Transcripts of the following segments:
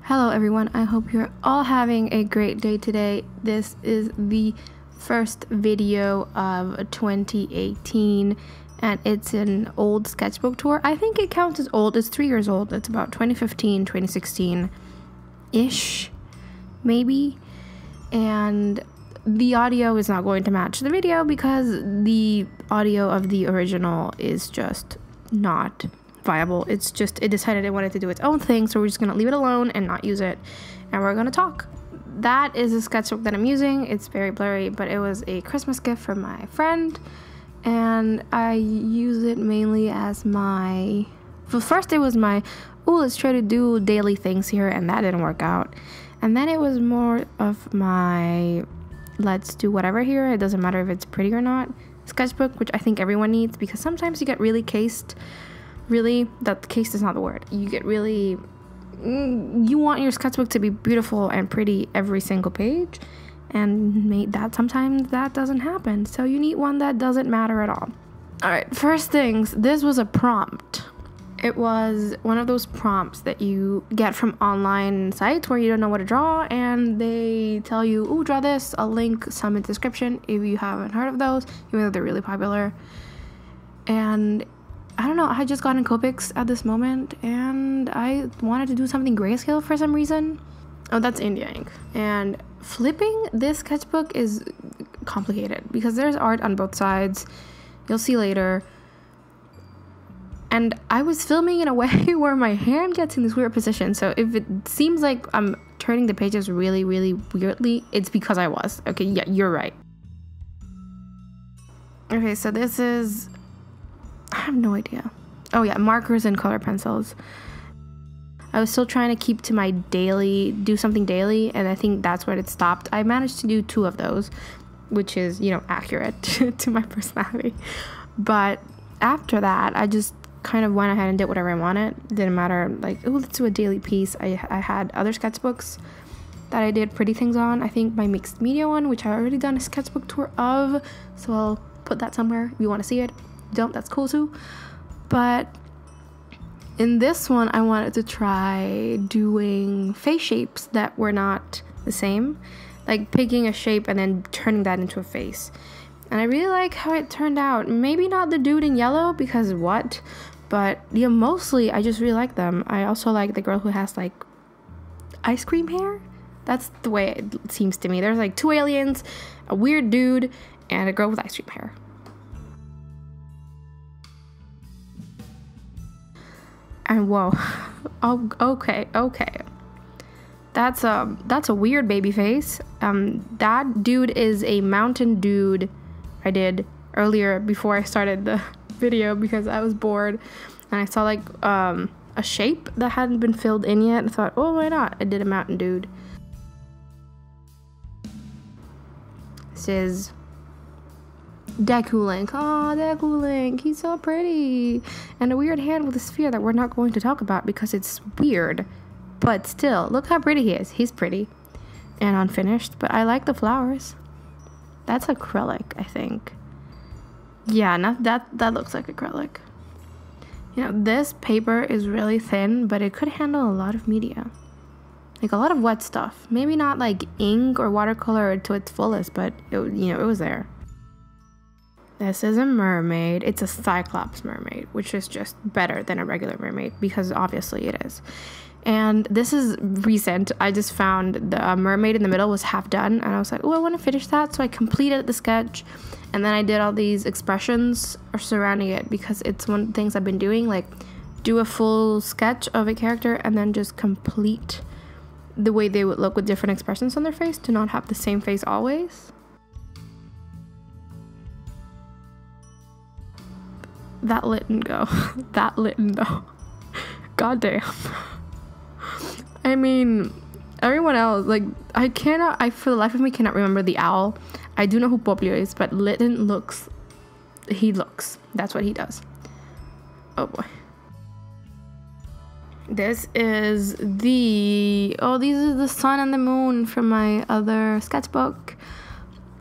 Hello everyone, I hope you're all having a great day today. This is the first video of 2018 and it's an old sketchbook tour. I think it counts as old. It's 3 years old. It's about 2015, 2016-ish, maybe. And the audio is not going to match the video because the audio of the original is just not viable. It decided it wanted to do its own thing, so we're just gonna leave it alone and not use it, and we're gonna talk. That is a sketchbook that I'm using. It's very blurry, but it was a Christmas gift from my friend, and I use it mainly as my, well, first it was my, oh, let's try to do daily things here, and that didn't work out. And then it was more of my, let's do whatever here, it doesn't matter if it's pretty or not, sketchbook, which I think everyone needs, because sometimes you get really cased. Really, that case is not the word. You get really, you want your sketchbook to be beautiful and pretty every single page, and sometimes that doesn't happen. So you need one that doesn't matter at all. All right, first things, this was a prompt. It was one of those prompts that you get from online sites where you don't know what to draw, and they tell you, oh, draw this. I'll link some in the description if you haven't heard of those, even though they're really popular. And I don't know, I just got in Copics at this moment and I wanted to do something grayscale for some reason. Oh, that's India ink. And flipping this sketchbook is complicated because there's art on both sides. You'll see later. And I was filming in a way where my hand gets in this weird position. So if it seems like I'm turning the pages really, really weirdly, it's because I was. Okay, yeah, you're right. Okay, so this is, I have no idea. Oh yeah, markers and color pencils. I was still trying to keep to my daily, do something daily, and I think that's where it stopped. I managed to do 2 of those, which is, you know, accurate to my personality. But after that, I just kind of went ahead and did whatever I wanted. Didn't matter, like, oh, let's do a daily piece. I had other sketchbooks that I did pretty things on. I think my mixed media one, which I already done a sketchbook tour of, so I'll put that somewhere if you want to see it. Don't, that's cool too. But in this one I wanted to try doing face shapes that were not the same, like picking a shape and then turning that into a face, and I really like how it turned out. Maybe not the dude in yellow because what, but yeah, mostly I just really like them. I also like the girl who has like ice cream hair. That's the way it seems to me. There's like 2 aliens, a weird dude, and a girl with ice cream hair. And whoa, oh, okay, that's a weird baby face. That dude is a mountain dude I did earlier before I started the video because I was bored and I saw like a shape that hadn't been filled in yet. I thought, oh, why not? I did a mountain dude. This is Deku Link. Oh, Deku Link, he's so pretty. And a weird hand with a sphere that we're not going to talk about because it's weird. But still, look how pretty he is. He's pretty and unfinished, but I like the flowers. That's acrylic, I think. Yeah, that looks like acrylic. You know, this paper is really thin, but it could handle a lot of media. Like a lot of wet stuff. Maybe not like ink or watercolor to its fullest, but it, you know, it was there. This is a mermaid. It's a Cyclops mermaid, which is just better than a regular mermaid because obviously it is. And this is recent. I just found the mermaid in the middle was half done and I was like, oh, I want to finish that. So I completed the sketch and then I did all these expressions surrounding it because it's one of the things I've been doing, like do a full sketch of a character and then just complete the way they would look with different expressions on their face to not have the same face always. That didn't go. That didn't though. God damn. I mean, everyone else, like, I for the life of me cannot remember the owl. I do know who Poplio is, but Lytton looks, that's what he does. Oh boy. This is these are the sun and the moon from my other sketchbook.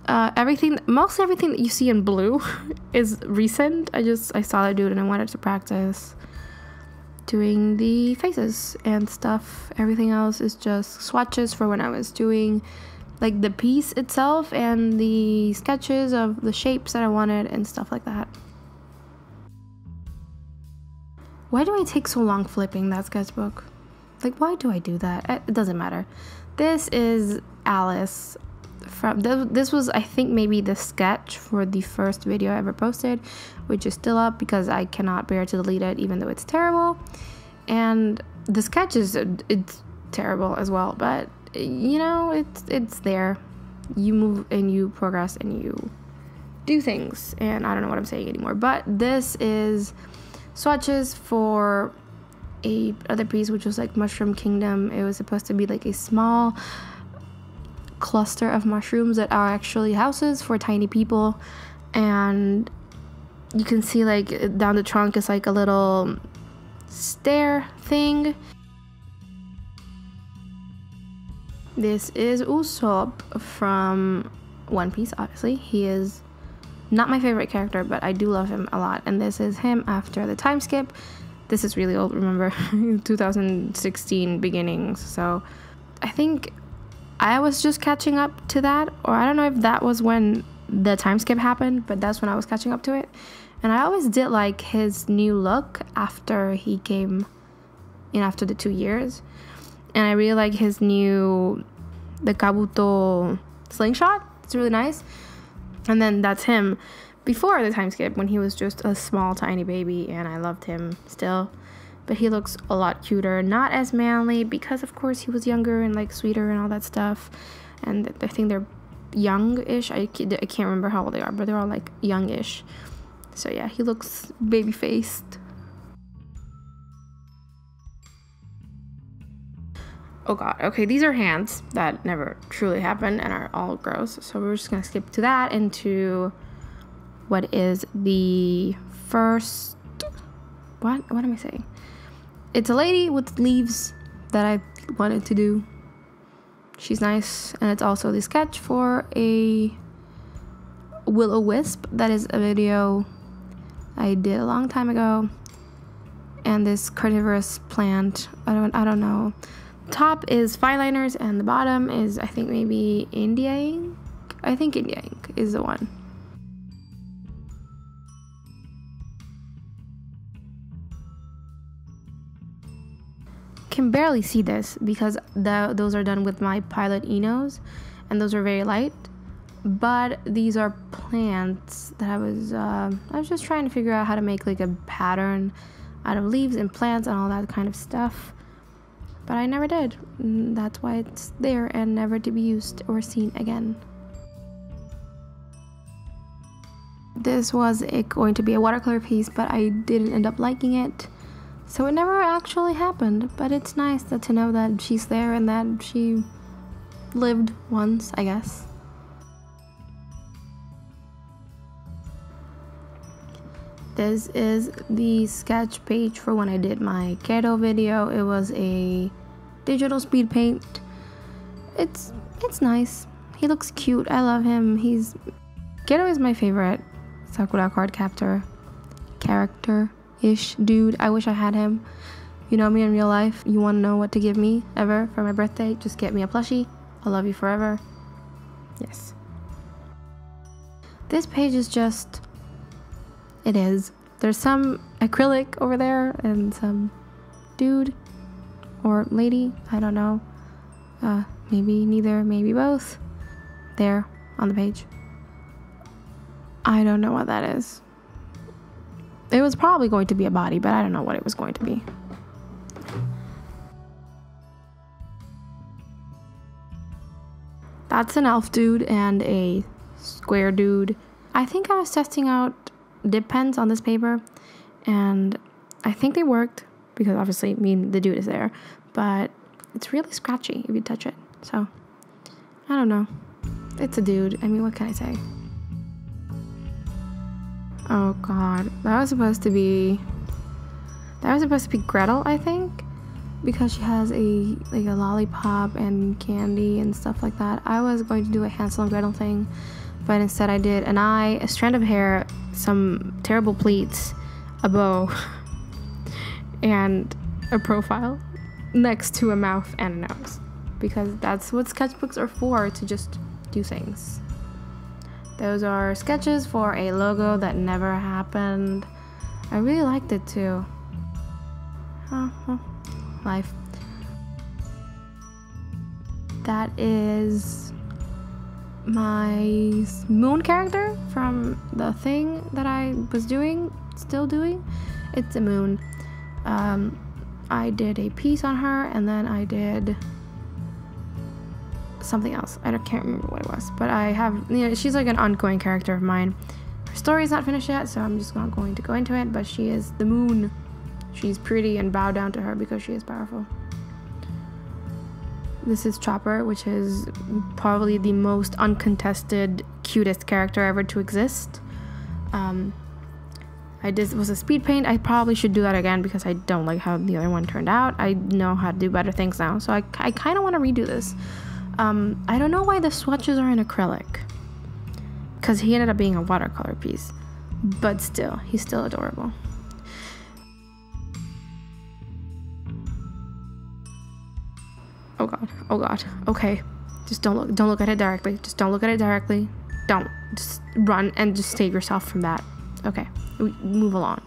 Mostly everything that you see in blue is recent. I saw that dude and I wanted to practice. doing the faces and stuff. Everything else is just swatches for when I was doing like the piece itself and the sketches of the shapes that I wanted and stuff like that. Why do I take so long flipping that sketchbook? Like, why do I do that? It doesn't matter. This is Alice. This was, I think, maybe the sketch for the first video I ever posted, which is still up because I cannot bear to delete it even though it's terrible. And the sketch is it's terrible as well, but you know, it's there. You move and you progress and you do things, and I don't know what I'm saying anymore. But this is swatches for a other piece, which was like Mushroom Kingdom. It was supposed to be like a small cluster of mushrooms that are actually houses for tiny people, and you can see like down the trunk is like a little stair thing. This is Usopp from One Piece, obviously. He is not my favorite character, but I do love him a lot. And this is him after the time skip. This is really old, remember? 2016 beginnings. So I think I was just catching up to that, or I don't know if that was when the time skip happened, but that's when I was catching up to it. And I always did like his new look after he came in after the 2 years. And I really like his new, the Kabuto slingshot. It's really nice. And then that's him before the time skip when he was just a small tiny baby, and I loved him still. But he looks a lot cuter, not as manly because of course he was younger and like sweeter and all that stuff. And I think they're young-ish. I can't remember how old they are, but they're all like young-ish. So yeah, he looks baby-faced. Oh god, okay, these are hands that never truly happen and are all gross. So we're just gonna skip to that into what is the first, what am I saying? It's a lady with leaves that I wanted to do. She's nice, and it's also the sketch for a will-o-wisp. That is a video I did a long time ago. And this carnivorous plant, I don't know. Top is fine liners and the bottom is, I think, maybe India ink. I think India ink is the one. Can barely see this because those are done with my Pilot Enos, and those are very light. But these are plants that I was just trying to figure out how to make like a pattern out of leaves and plants and all that kind of stuff. But I never did. That's why it's there and never to be used or seen again. This was going to be a watercolor piece, but I didn't end up liking it. So it never actually happened. But it's nice to know that she's there and that she lived once, I guess. This is the sketch page for when I did my keto video. It was a digital speed paint. It's nice. He looks cute. I love him. Keto is my favorite Sakura card captor character-ish dude. I wish I had him. You know me in real life. You want to know what to give me ever for my birthday? Just get me a plushie. I'll love you forever. Yes. This page is just... It is. There's some acrylic over there and some dude or lady. I don't know. Maybe neither, maybe both. There on the page. I don't know what that is. It was probably going to be a body, but I don't know what it was going to be. That's an elf dude and a square dude. I think I was testing out dip pens on this paper, and I think they worked because obviously, I mean, the dude is there, but it's really scratchy if you touch it. So I don't know. It's a dude. I mean, what can I say? Oh god, that was supposed to be Gretel, I think, because she has a lollipop and candy and stuff like that. I was going to do a Hansel and Gretel thing, but instead I did an eye, a strand of hair, some terrible pleats, a bow, and a profile next to a mouth and a nose, because that's what sketchbooks are for, to just do things. Those are sketches for a logo that never happened. I really liked it too. Oh, well, life. That is my moon character from the thing that I was doing, still doing. It's a moon. I did a piece on her, and then I did something else. I can't remember what it was, but I have, you know, she's like an ongoing character of mine. Her story is not finished yet, so I'm just not going to go into it, but she is the moon. She's pretty, and bow down to her because she is powerful. This is Chopper, which is probably the most uncontested, cutest character ever to exist. This was a speed paint. I probably should do that again because I don't like how the other one turned out. I know how to do better things now, so I kind of want to redo this. I don't know why the swatches are in acrylic, because he ended up being a watercolor piece, but still, he's still adorable. Oh god, oh god, okay. Just don't look at it directly. Just don't look at it directly. Don't. Just run and just save yourself from that. Okay, move along.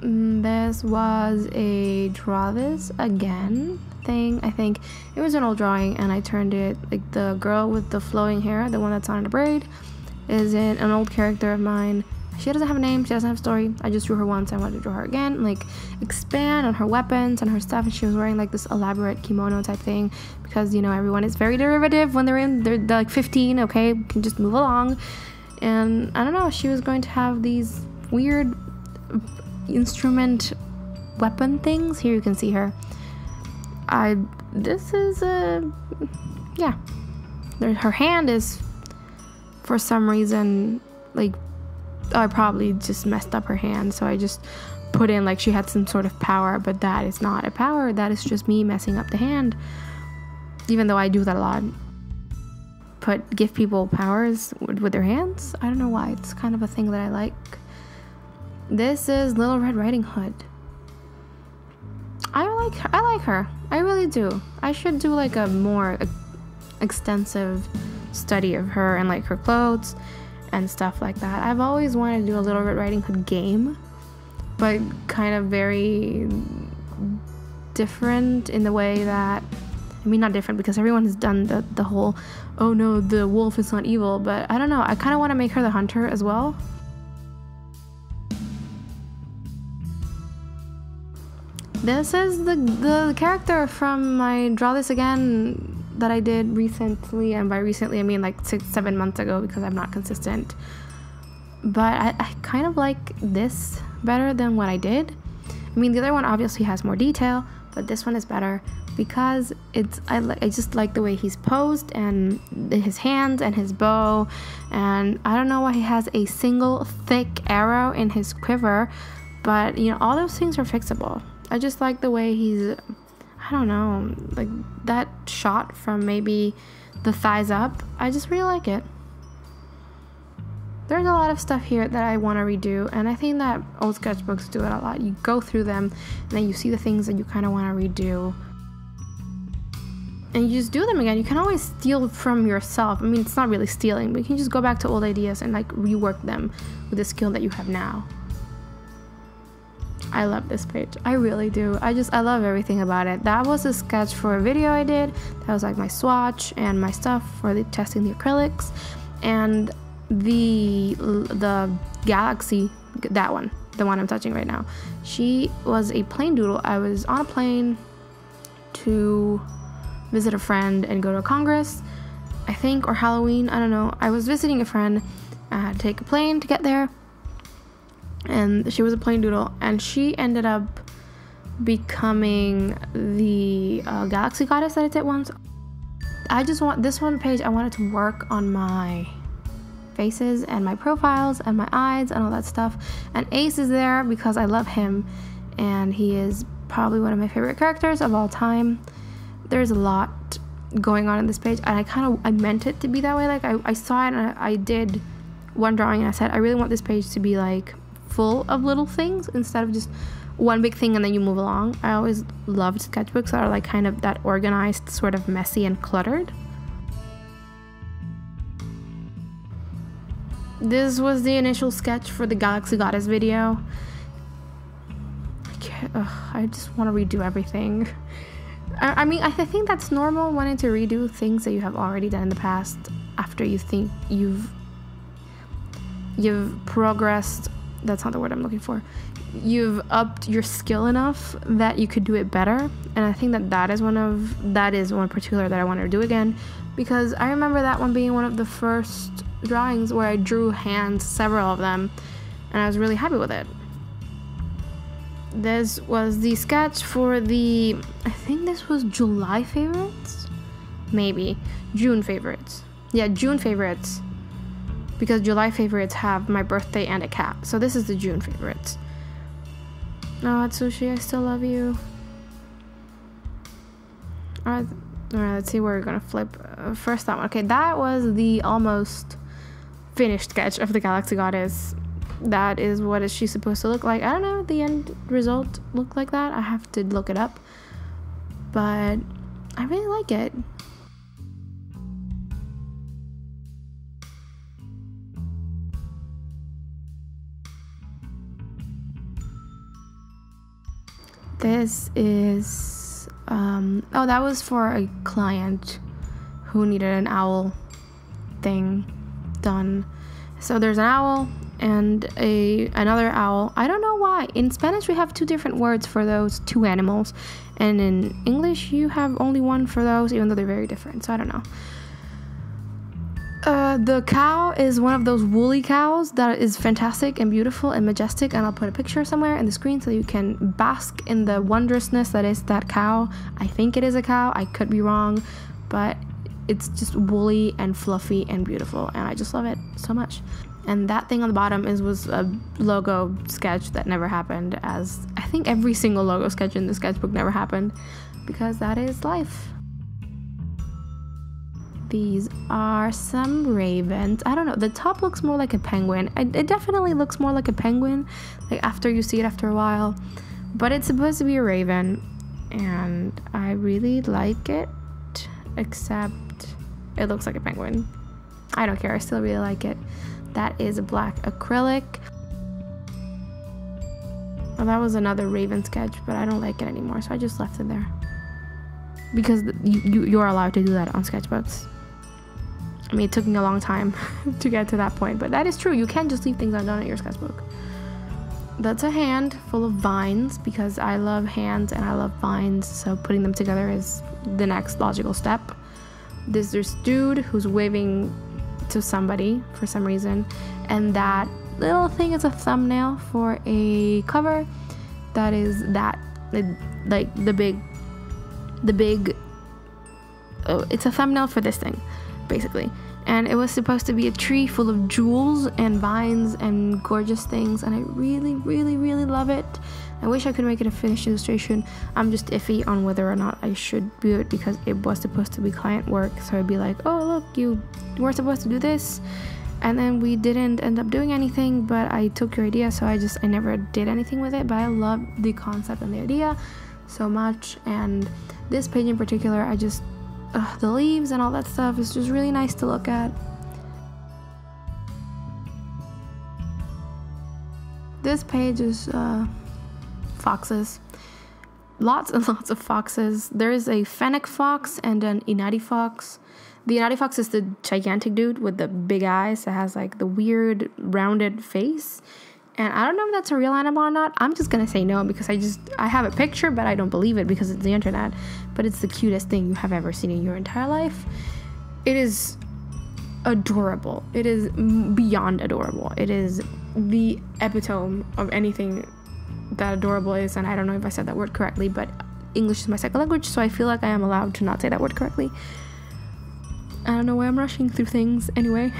This was a draw this again thing. I think it was an old drawing, and I turned it, like the girl with the flowing hair, the one that's on a braid, is an old character of mine. She doesn't have a name, she doesn't have a story. I just drew her once, I wanted to draw her again, like expand on her weapons and her stuff, and she was wearing like this elaborate kimono type thing, because, you know, everyone is very derivative when they're like 15, okay, we can just move along. And I don't know, she was going to have these weird instrument weapon things. Here you can see her. This is yeah, her hand is, for some reason, like, I probably just messed up her hand, so I just put in like she had some sort of power, but that is not a power. That is just me messing up the hand, even though I do that a lot. Give people powers with their hands. I don't know why. It's kind of a thing that I like. This is Little Red Riding Hood. I like her. I really do. I should do like a more extensive study of her and like her clothes and stuff like that. I've always wanted to do a Little Red Riding Hood game, but kind of very different in the way that, I mean, not different because everyone has done the whole, oh no, the wolf is not evil, but I don't know, I kind of want to make her the hunter as well. This is the character from my Draw This Again that I did recently, and by recently I mean like 6-7 months ago, because I'm not consistent. But I kind of like this better than what I did. I mean, the other one obviously has more detail, but this one is better because I just like the way he's posed, and his hands and his bow, and I don't know why he has a single thick arrow in his quiver, but you know, all those things are fixable. I just like the way he's, I don't know, like that shot from maybe the thighs up. I just really like it. There's a lot of stuff here that I want to redo, and I think that old sketchbooks do it a lot. You go through them, and then you see the things that you kind of want to redo, and you just do them again. You can always steal from yourself. I mean, it's not really stealing, but you can just go back to old ideas and like rework them with the skill that you have now. I love this page. I really do. I love everything about it. That was a sketch for a video I did. That was like my swatch and my stuff for testing the acrylics. And the galaxy, that one, the one I'm touching right now, she was a plain doodle. I was on a plane to visit a friend and go to a congress, I think, or Halloween, I don't know. I was visiting a friend. I had to take a plane to get there, and she was a plain doodle, and she ended up becoming the galaxy goddess that I did once. I just want this one page, I wanted to work on my faces and my profiles and my eyes and all that stuff, and Ace is there because I love him, and he is probably one of my favorite characters of all time. There's a lot going on in this page, and I meant it to be that way. Like I saw it, and I did one drawing, and I said I really want this page to be like full of little things instead of just one big thing and then you move along. I always loved sketchbooks that are like kind of that organized, sort of messy and cluttered. This was the initial sketch for the Galaxy Goddess video. I just want to redo everything. I mean, I think that's normal, wanting to redo things that you have already done in the past after you think you've progressed. That's not the word I'm looking for. You've upped your skill enough that you could do it better. And I think that is one particular that I want to do again, because I remember that one being one of the first drawings where I drew hands, several of them, and I was really happy with it. This was the sketch for the, I think this was July favorites? Maybe. June favorites. Yeah, June favorites. Because July favorites have my birthday and a cat. So this is the June favorites. Oh, Atsushi, I still love you. Alright, let's see where we're gonna flip. First that one. Okay, that was the almost finished sketch of the Galaxy Goddess. That is what is she supposed to look like. I don't know if the end result looked like that. I have to look it up. But I really like it. This is oh, that was for a client who needed an owl thing done. So there's an owl and another owl. I don't know why. In Spanish we have two different words for those two animals, and in English you have only one for those, even though they're very different. So I don't know. The cow is one of those woolly cows that is fantastic and beautiful and majestic, and I'll put a picture somewhere in the screen so you can bask in the wondrousness that is that cow. I think it is a cow, I could be wrong, but it's just woolly and fluffy and beautiful, and I just love it so much. And that thing on the bottom was a logo sketch that never happened, as I think every single logo sketch in the sketchbook never happened, because that is life. These are some ravens. I don't know, the top looks more like a penguin. It definitely looks more like a penguin, like after you see it after a while, but it's supposed to be a raven, and I really like it, except it looks like a penguin. I don't care, I still really like it. That is a black acrylic. Well, that was another raven sketch, but I don't like it anymore, so I just left it there. Because you're allowed to do that on sketchbooks. I mean, it took me a long time to get to that point, but that is true. You can't just leave things undone in your sketchbook. That's a hand full of vines, because I love hands and I love vines, so putting them together is the next logical step. There's this dude who's waving to somebody for some reason, and that little thing is a thumbnail for a cover that is that, like the big it's a thumbnail for this thing basically, and it was supposed to be a tree full of jewels and vines and gorgeous things, and I really love it. I wish I could make it a finished illustration. I'm just iffy on whether or not I should do it, because it was supposed to be client work, so I'd be like, oh look, you were supposed to do this, and then we didn't end up doing anything, but I took your idea, so I never did anything with it. But I love the concept and the idea so much, and this page in particular, I just the leaves and all that stuff is just really nice to look at. This page is foxes, lots and lots of foxes. There's a fennec fox and an inari fox. The inari fox is the gigantic dude with the big eyes that has like the weird rounded face, and I don't know if that's a real animal or not. I'm just gonna say no, because I have a picture, but I don't believe it because it's the internet. But it's the cutest thing you have ever seen in your entire life. It is adorable. It is beyond adorable. It is the epitome of anything that adorable is, and I don't know if I said that word correctly, but English is my second language, so I feel like I am allowed to not say that word correctly. I don't know why I'm rushing through things. Anyway,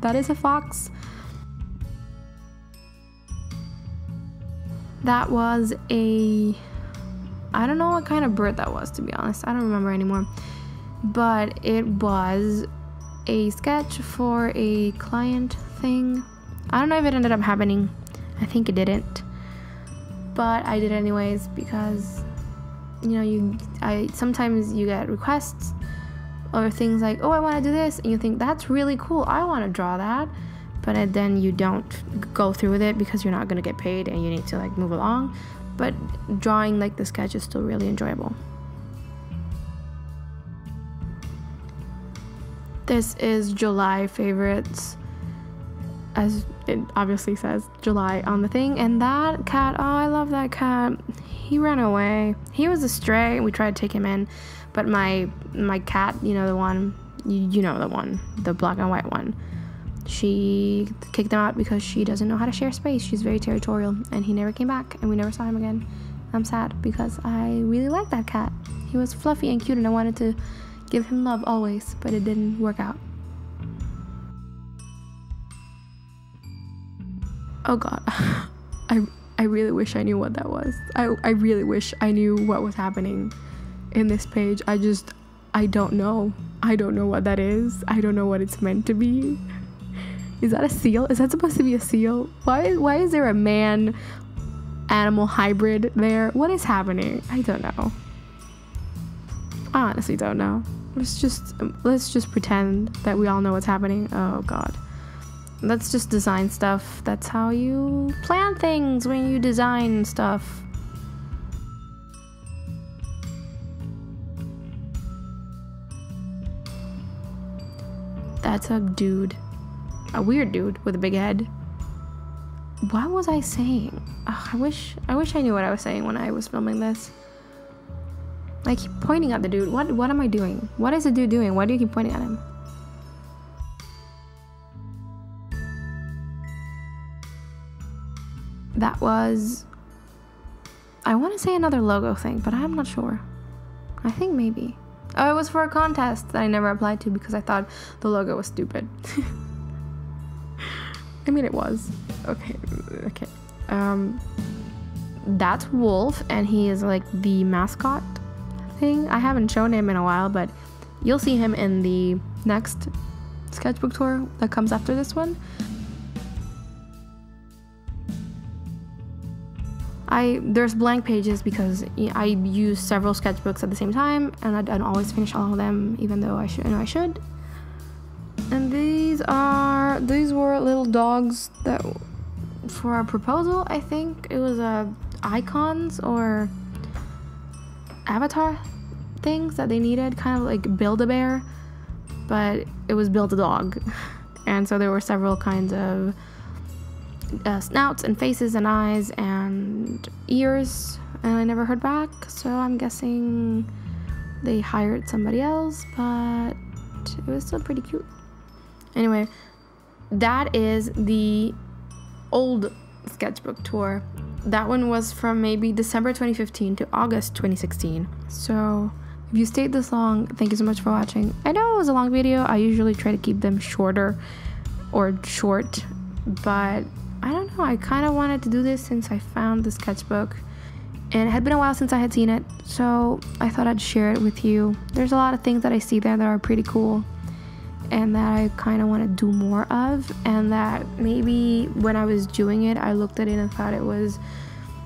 that is a fox. That was I don't know what kind of bird that was, to be honest. I don't remember anymore. But it was a sketch for a client thing. I don't know if it ended up happening. I think it didn't, but I did anyways because, you know, sometimes you get requests or things like, oh, I want to do this, and you think that's really cool, I want to draw that, but then you don't go through with it because you're not going to get paid and you need to like move along. But drawing like the sketch is still really enjoyable. This is July favorites, as it obviously says July on the thing. And that cat, oh, I love that cat. He ran away. He was a stray and we tried to take him in, but my cat, you know, the one, you know, the one, the black and white one, she kicked him out because she doesn't know how to share space. She's very territorial, and he never came back and we never saw him again. I'm sad because I really liked that cat. He was fluffy and cute and I wanted to give him love always, but it didn't work out. Oh god. I really wish I knew what that was. I really wish I knew what was happening in this page. I don't know. I don't know what that is. I don't know what it's meant to be. Is that a seal? Is that supposed to be a seal? Why is there a man animal hybrid there? What is happening? I don't know. I honestly don't know. Let's just pretend that we all know what's happening. Oh god. That's just design stuff. That's how you plan things when you design stuff. That's a dude. A weird dude with a big head. What was I saying? Ugh, I wish I knew what I was saying when I was filming this. I keep pointing at the dude. What am I doing? What is the dude doing? Why do you keep pointing at him? That was, I want to say another logo thing, but I'm not sure. I think maybe. Oh, it was for a contest that I never applied to because I thought the logo was stupid. I mean, it was. Okay. That's Wolf, and he is like the mascot thing. I haven't shown him in a while, but you'll see him in the next sketchbook tour that comes after this one. There's blank pages because I use several sketchbooks at the same time, and I don't always finish all of them, even though I should. And these were little dogs that for a proposal. I think it was icons or avatar things that they needed, kind of like Build-A-Bear, but it was Build-A-Dog. And so there were several kinds of snouts and faces and eyes and ears, and I never heard back, so I'm guessing they hired somebody else, but it was still pretty cute. Anyway, that is the old sketchbook tour. That one was from maybe December 2015 to August 2016. So if you stayed this long, thank you so much for watching. I know it was a long video. I usually try to keep them shorter or short, but I don't know, I kind of wanted to do this since I found the sketchbook, and it had been a while since I had seen it, so I thought I'd share it with you. There's a lot of things that I see there that are pretty cool and that I kind of want to do more of, and that maybe when I was doing it I looked at it and thought it was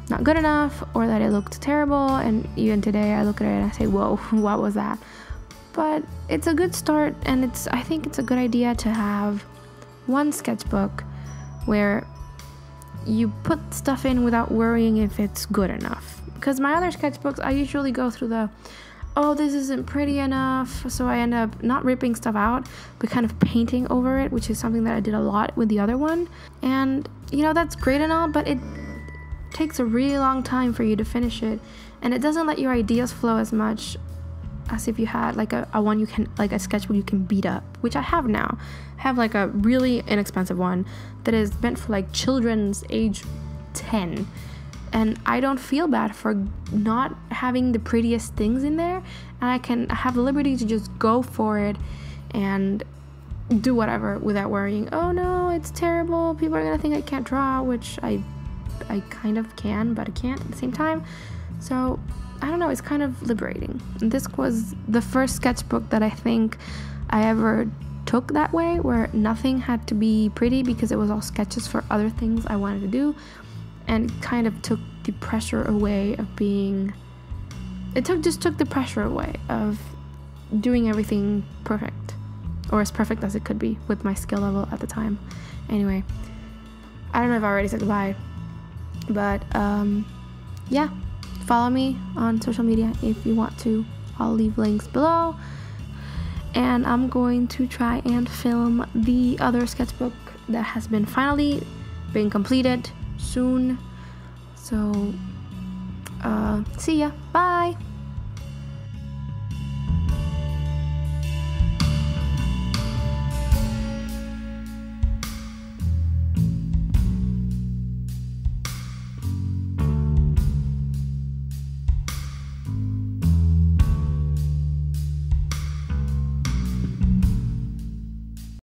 not good enough, or that it looked terrible, and even today I look at it and I say, whoa, what was that? But it's a good start, and I think it's a good idea to have one sketchbook where you put stuff in without worrying if it's good enough. Because my other sketchbooks, I usually go through oh, this isn't pretty enough, so I end up not ripping stuff out, but kind of painting over it, which is something that I did a lot with the other one. And, you know, that's great and all, but it takes a really long time for you to finish it, and it doesn't let your ideas flow as much as if you had like a one you can, like a sketchbook you can beat up, which I have now. I have like a really inexpensive one that is meant for like children's age 10, and I don't feel bad for not having the prettiest things in there, and I can have the liberty to just go for it and do whatever without worrying, oh no, it's terrible, people are gonna think I can't draw, which I kind of can, but I can't at the same time. So I don't know, it's kind of liberating. And this was the first sketchbook that I think I ever took that way, where nothing had to be pretty because it was all sketches for other things I wanted to do, and it kind of took the pressure away of being, just took the pressure away of doing everything perfect, or as perfect as it could be with my skill level at the time. Anyway, I don't know if I already said goodbye, but yeah, follow me on social media if you want to. I'll leave links below, and I'm going to try and film the other sketchbook that has been finally been completed soon. So see ya, bye.